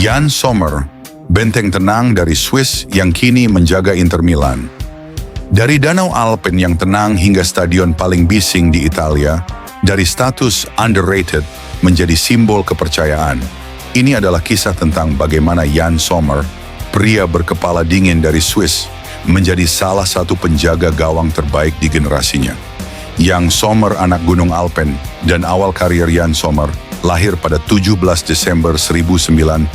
Jan Sommer, benteng tenang dari Swiss yang kini menjaga Inter Milan. Dari Danau Alpen yang tenang hingga stadion paling bising di Italia, dari status underrated menjadi simbol kepercayaan. Ini adalah kisah tentang bagaimana Jan Sommer, pria berkepala dingin dari Swiss, menjadi salah satu penjaga gawang terbaik di generasinya. Jan Sommer, anak Gunung Alpen, dan awal karir Jan Sommer lahir pada 17 Desember 1988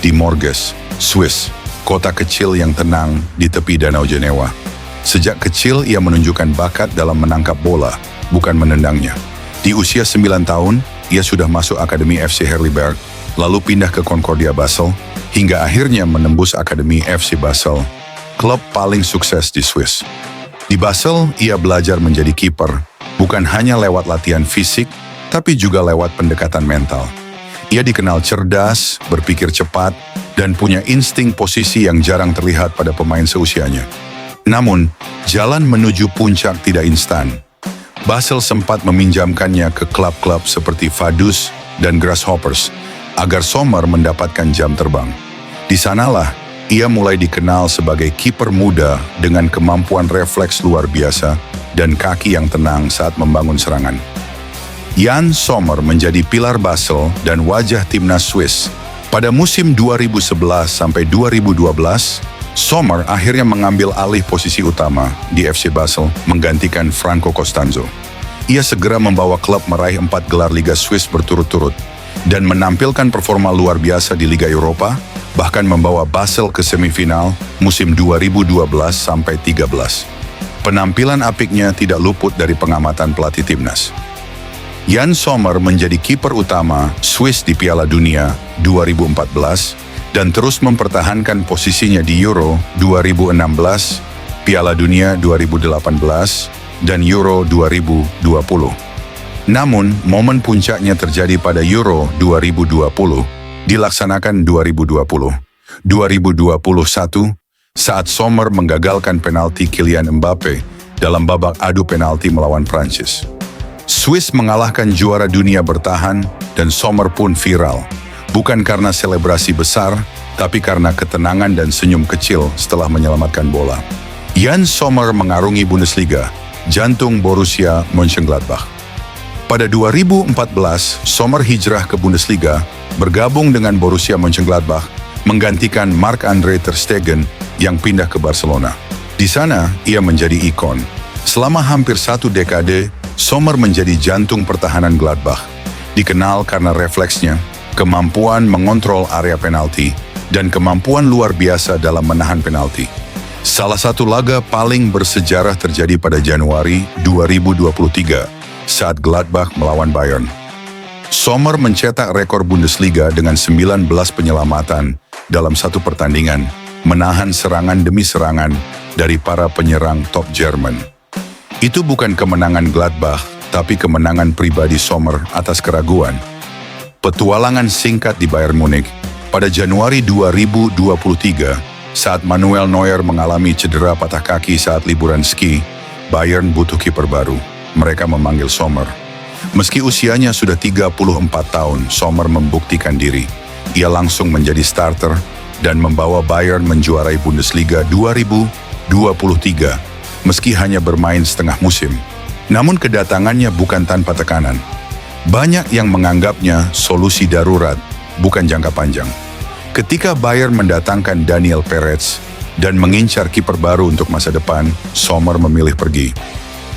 di Morges, Swiss, kota kecil yang tenang di tepi Danau Jenewa. Sejak kecil ia menunjukkan bakat dalam menangkap bola, bukan menendangnya. Di usia 9 tahun, ia sudah masuk Akademi FC Herliberg, lalu pindah ke Concordia Basel, hingga akhirnya menembus Akademi FC Basel, klub paling sukses di Swiss. Di Basel, ia belajar menjadi kiper, bukan hanya lewat latihan fisik, tapi juga lewat pendekatan mental. Ia dikenal cerdas, berpikir cepat, dan punya insting posisi yang jarang terlihat pada pemain seusianya. Namun, jalan menuju puncak tidak instan. Basel sempat meminjamkannya ke klub-klub seperti Vaduz dan Grasshoppers agar Sommer mendapatkan jam terbang. Di sanalah ia mulai dikenal sebagai kiper muda dengan kemampuan refleks luar biasa dan kaki yang tenang saat membangun serangan. Jan Sommer menjadi pilar Basel dan wajah timnas Swiss. Pada musim 2011 sampai 2012, Sommer akhirnya mengambil alih posisi utama di FC Basel menggantikan Franco Costanzo. Ia segera membawa klub meraih 4 gelar Liga Swiss berturut-turut dan menampilkan performa luar biasa di Liga Eropa, bahkan membawa Basel ke semifinal musim 2012-13. Penampilan apiknya tidak luput dari pengamatan pelatih timnas. Jan Sommer menjadi kiper utama Swiss di Piala Dunia 2014 dan terus mempertahankan posisinya di Euro 2016, Piala Dunia 2018, dan Euro 2020. Namun, momen puncaknya terjadi pada Euro 2020, dilaksanakan 2020. 2021, saat Sommer menggagalkan penalti Kylian Mbappe dalam babak adu penalti melawan Prancis. Swiss mengalahkan juara dunia bertahan dan Sommer pun viral. Bukan karena selebrasi besar, tapi karena ketenangan dan senyum kecil setelah menyelamatkan bola. Jan Sommer mengarungi Bundesliga, jantung Borussia Mönchengladbach. Pada 2014, Sommer hijrah ke Bundesliga, bergabung dengan Borussia Mönchengladbach, menggantikan Marc-André ter Stegen yang pindah ke Barcelona. Di sana, ia menjadi ikon. Selama hampir 1 dekade, Sommer menjadi jantung pertahanan Gladbach. Dikenal karena refleksnya, kemampuan mengontrol area penalti, dan kemampuan luar biasa dalam menahan penalti. Salah satu laga paling bersejarah terjadi pada Januari 2023 saat Gladbach melawan Bayern. Sommer mencetak rekor Bundesliga dengan 19 penyelamatan dalam satu pertandingan, menahan serangan demi serangan dari para penyerang top Jerman. Itu bukan kemenangan Gladbach, tapi kemenangan pribadi Sommer atas keraguan. Petualangan singkat di Bayern Munich pada Januari 2023 saat Manuel Neuer mengalami cedera patah kaki saat liburan ski, Bayern butuh kiper baru. Mereka memanggil Sommer. Meski usianya sudah 34 tahun, Sommer membuktikan diri. Ia langsung menjadi starter dan membawa Bayern menjuarai Bundesliga 2023 meski hanya bermain setengah musim. Namun kedatangannya bukan tanpa tekanan. Banyak yang menganggapnya solusi darurat, bukan jangka panjang. Ketika Bayern mendatangkan Daniel Peretz dan mengincar kiper baru untuk masa depan, Sommer memilih pergi.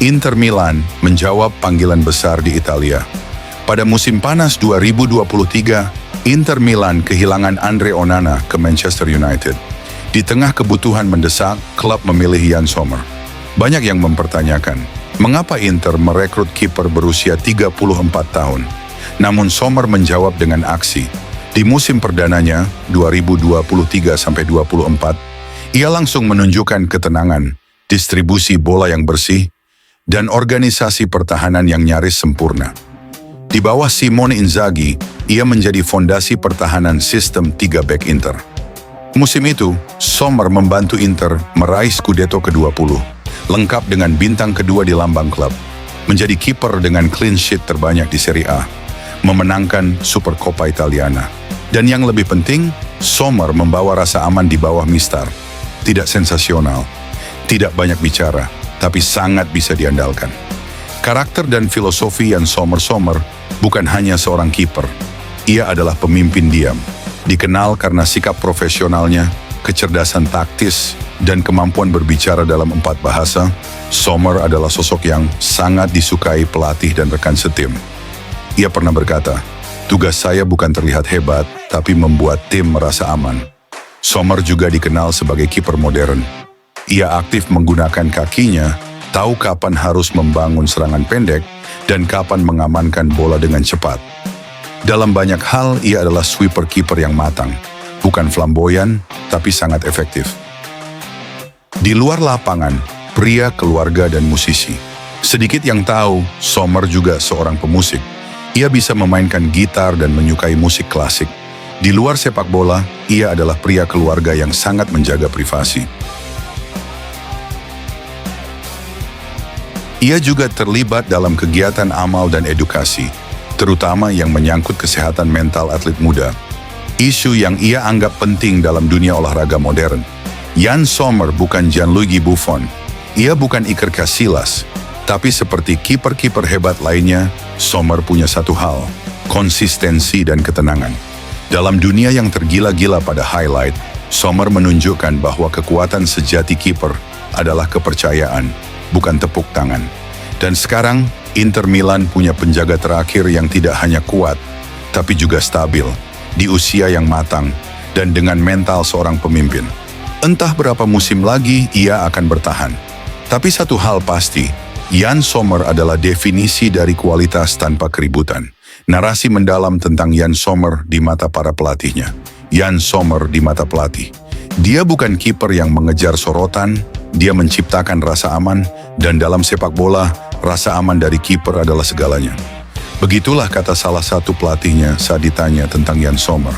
Inter Milan menjawab panggilan besar di Italia. Pada musim panas 2023, Inter Milan kehilangan Andre Onana ke Manchester United. Di tengah kebutuhan mendesak, klub memilih Jan Sommer. Banyak yang mempertanyakan, mengapa Inter merekrut kiper berusia 34 tahun? Namun Sommer menjawab dengan aksi. Di musim perdananya, 2023-24, ia langsung menunjukkan ketenangan, distribusi bola yang bersih, dan organisasi pertahanan yang nyaris sempurna. Di bawah Simone Inzaghi, ia menjadi fondasi pertahanan sistem 3 back Inter. Musim itu, Sommer membantu Inter meraih Scudetto ke-20, lengkap dengan bintang kedua di lambang klub, menjadi kiper dengan clean sheet terbanyak di Serie A. memenangkan Supercoppa Italiana. Dan yang lebih penting, Sommer membawa rasa aman di bawah Mistar. Tidak sensasional, tidak banyak bicara, tapi sangat bisa diandalkan. Karakter dan filosofi Jan Sommer bukan hanya seorang kiper. Ia adalah pemimpin diam. Dikenal karena sikap profesionalnya, kecerdasan taktis, dan kemampuan berbicara dalam 4 bahasa, Sommer adalah sosok yang sangat disukai pelatih dan rekan setim. Ia pernah berkata, "Tugas saya bukan terlihat hebat, tapi membuat tim merasa aman." Sommer juga dikenal sebagai kiper modern. Ia aktif menggunakan kakinya, tahu kapan harus membangun serangan pendek, dan kapan mengamankan bola dengan cepat. Dalam banyak hal, ia adalah sweeper kiper yang matang. Bukan flamboyan, tapi sangat efektif. Di luar lapangan, pria, keluarga, dan musisi. Sedikit yang tahu, Sommer juga seorang pemusik. Ia bisa memainkan gitar dan menyukai musik klasik. Di luar sepak bola, ia adalah pria keluarga yang sangat menjaga privasi. Ia juga terlibat dalam kegiatan amal dan edukasi, terutama yang menyangkut kesehatan mental atlet muda. Isu yang ia anggap penting dalam dunia olahraga modern. Jan Sommer bukan Gianluigi Buffon. Ia bukan Iker Casillas. Tapi seperti kiper-kiper hebat lainnya, Sommer punya satu hal, konsistensi dan ketenangan. Dalam dunia yang tergila-gila pada highlight, Sommer menunjukkan bahwa kekuatan sejati kiper adalah kepercayaan, bukan tepuk tangan. Dan sekarang, Inter Milan punya penjaga terakhir yang tidak hanya kuat, tapi juga stabil, di usia yang matang, dan dengan mental seorang pemimpin. Entah berapa musim lagi ia akan bertahan. Tapi satu hal pasti, Jan Sommer adalah definisi dari kualitas tanpa keributan. Narasi mendalam tentang Jan Sommer di mata para pelatihnya. Jan Sommer di mata pelatih. Dia bukan kiper yang mengejar sorotan, dia menciptakan rasa aman, dan dalam sepak bola, rasa aman dari kiper adalah segalanya. Begitulah kata salah satu pelatihnya saat ditanya tentang Jan Sommer.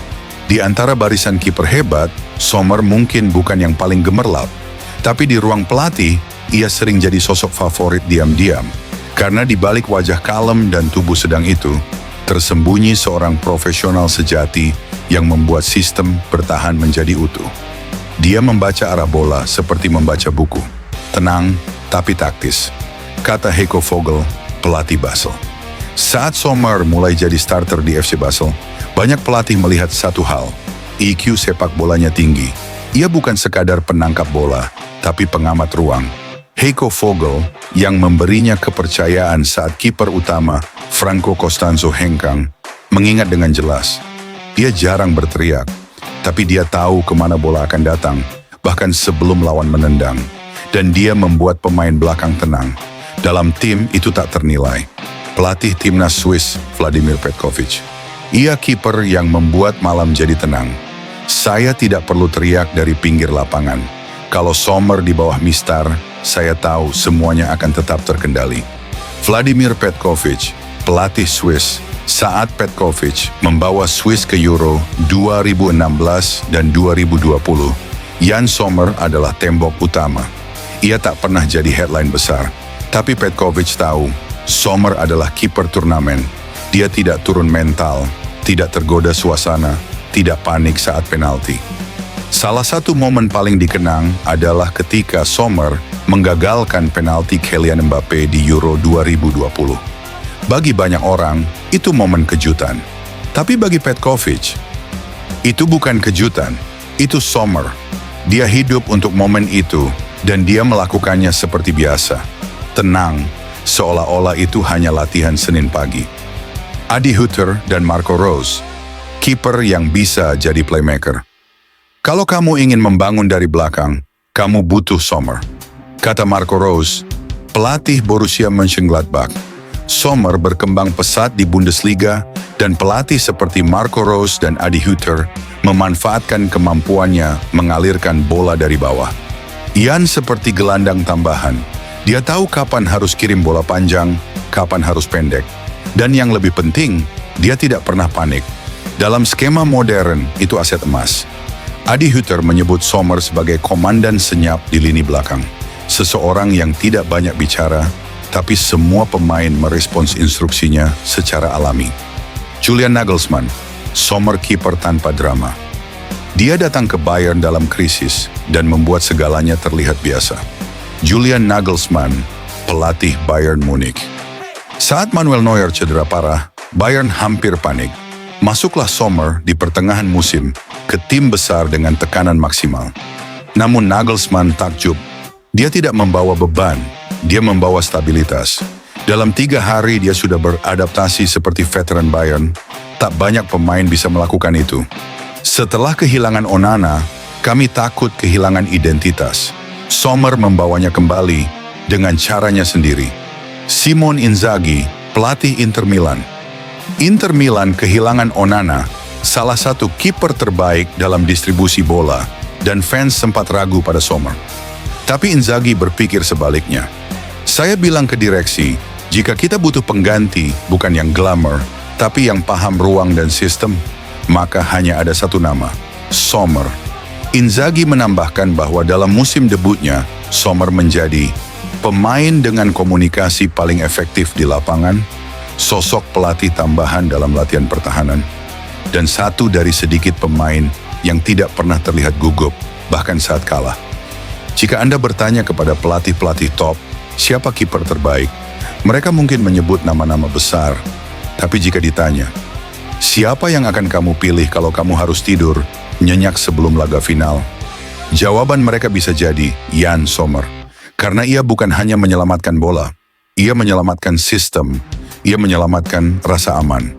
Di antara barisan kiper hebat, Sommer mungkin bukan yang paling gemerlap. Tapi di ruang pelatih, ia sering jadi sosok favorit diam-diam. Karena di balik wajah kalem dan tubuh sedang itu, tersembunyi seorang profesional sejati yang membuat sistem bertahan menjadi utuh. Dia membaca arah bola seperti membaca buku. Tenang, tapi taktis. Kata Heiko Vogel, pelatih Basel. Saat Sommer mulai jadi starter di FC Basel, banyak pelatih melihat satu hal, IQ sepak bolanya tinggi. Ia bukan sekadar penangkap bola, tapi pengamat ruang. Heiko Vogel yang memberinya kepercayaan saat kiper utama Franco Costanzo hengkang, mengingat dengan jelas. Dia jarang berteriak, tapi dia tahu kemana bola akan datang, bahkan sebelum lawan menendang. Dan dia membuat pemain belakang tenang. Dalam tim itu tak ternilai. Pelatih timnas Swiss, Vladimir Petkovic. Ia kiper yang membuat malam jadi tenang. Saya tidak perlu teriak dari pinggir lapangan. Kalau Sommer di bawah Mistar, saya tahu semuanya akan tetap terkendali. Vladimir Petkovic, pelatih Swiss, saat Petkovic membawa Swiss ke Euro 2016 dan 2020, Jan Sommer adalah tembok utama. Ia tak pernah jadi headline besar, tapi Petkovic tahu Sommer adalah kiper turnamen. Dia tidak turun mental, tidak tergoda suasana, tidak panik saat penalti. Salah satu momen paling dikenang adalah ketika Sommer menggagalkan penalti Kylian Mbappe di Euro 2020. Bagi banyak orang, itu momen kejutan. Tapi bagi Petkovic, itu bukan kejutan, itu Sommer. Dia hidup untuk momen itu, dan dia melakukannya seperti biasa. Tenang, seolah-olah itu hanya latihan Senin pagi. Adi Hütter dan Marco Rose, kiper yang bisa jadi playmaker. Kalau kamu ingin membangun dari belakang, kamu butuh Sommer. Kata Marco Rose, pelatih Borussia Mönchengladbach. Sommer berkembang pesat di Bundesliga dan pelatih seperti Marco Rose dan Adi Hütter memanfaatkan kemampuannya mengalirkan bola dari bawah. Jan seperti gelandang tambahan. Dia tahu kapan harus kirim bola panjang, kapan harus pendek. Dan yang lebih penting, dia tidak pernah panik. Dalam skema modern, itu aset emas. Adi Hütter menyebut Sommer sebagai komandan senyap di lini belakang. Seseorang yang tidak banyak bicara, tapi semua pemain merespons instruksinya secara alami. Julian Nagelsmann, Sommer kiper tanpa drama. Dia datang ke Bayern dalam krisis dan membuat segalanya terlihat biasa. Julian Nagelsmann, pelatih Bayern Munich. Saat Manuel Neuer cedera parah, Bayern hampir panik. Masuklah Sommer di pertengahan musim ke tim besar dengan tekanan maksimal. Namun Nagelsmann takjub. Dia tidak membawa beban, dia membawa stabilitas. Dalam 3 hari dia sudah beradaptasi seperti veteran Bayern. Tak banyak pemain bisa melakukan itu. Setelah kehilangan Onana, kami takut kehilangan identitas. Sommer membawanya kembali dengan caranya sendiri. Simone Inzaghi, pelatih Inter Milan. Inter Milan kehilangan Onana, salah satu kiper terbaik dalam distribusi bola, dan fans sempat ragu pada Sommer. Tapi Inzaghi berpikir sebaliknya. Saya bilang ke direksi, jika kita butuh pengganti bukan yang glamour, tapi yang paham ruang dan sistem, maka hanya ada satu nama, Sommer. Inzaghi menambahkan bahwa dalam musim debutnya, Sommer menjadi pemain dengan komunikasi paling efektif di lapangan, sosok pelatih tambahan dalam latihan pertahanan, dan satu dari sedikit pemain yang tidak pernah terlihat gugup, bahkan saat kalah. Jika Anda bertanya kepada pelatih-pelatih top, siapa kiper terbaik, mereka mungkin menyebut nama-nama besar. Tapi jika ditanya, siapa yang akan kamu pilih kalau kamu harus tidur nyenyak sebelum laga final? Jawaban mereka bisa jadi Jan Sommer. Karena ia bukan hanya menyelamatkan bola, ia menyelamatkan sistem, ia menyelamatkan rasa aman.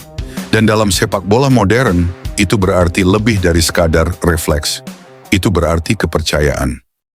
Dan dalam sepak bola modern, itu berarti lebih dari sekadar refleks. Itu berarti kepercayaan.